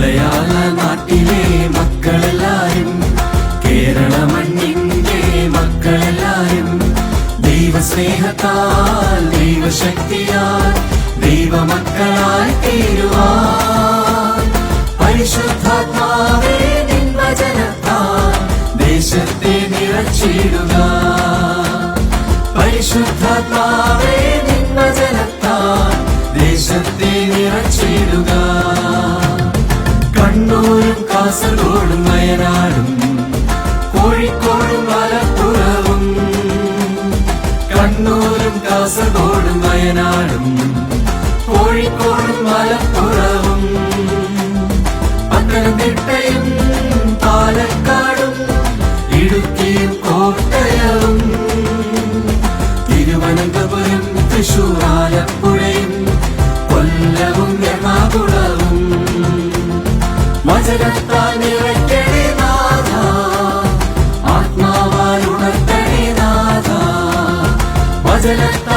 മലയാള നാട്ടിലെ മക്കളെല്ലാരും, കേരള മണ്ണിന്റെ മക്കളെല്ലാരും ദൈവസ്നേഹത്താൽ ദൈവശക്തിയാൽ ദൈവമക്കളായി തീരുവാൻ പരിശുദ്ധാത്മാവേ നിൻ വചനത്താൽ ദേശത്തെ നിറച്ചിടുക. പരിശുദ്ധാത്മാവേ നിൻ വചനത്താൽ ദേശത്തെ നിറച്ചിടുക. കണ്ണൂരും കാസർഗോഡും വയനാടും കോഴിക്കോടും മലപ്പുറവും, കണ്ണൂരും കാസർഗോഡും വയനാടും കോഴിക്കോടും മലപ്പുറവും, പത്തനംതിട്ടയും പാലക്കാടും ഇടുക്കിയും കോട്ടയവും, തിരുവനന്തപുരം തൃശൂർ ആലപ്പുഴയും കൊല്ലവും എറണാകുളവും വചനത്താൽ നിറയ്ക്കണേ നാഥ, ആത്മാവാൽ ഉണർത്തണേ നാഥ, വചനത്താൽ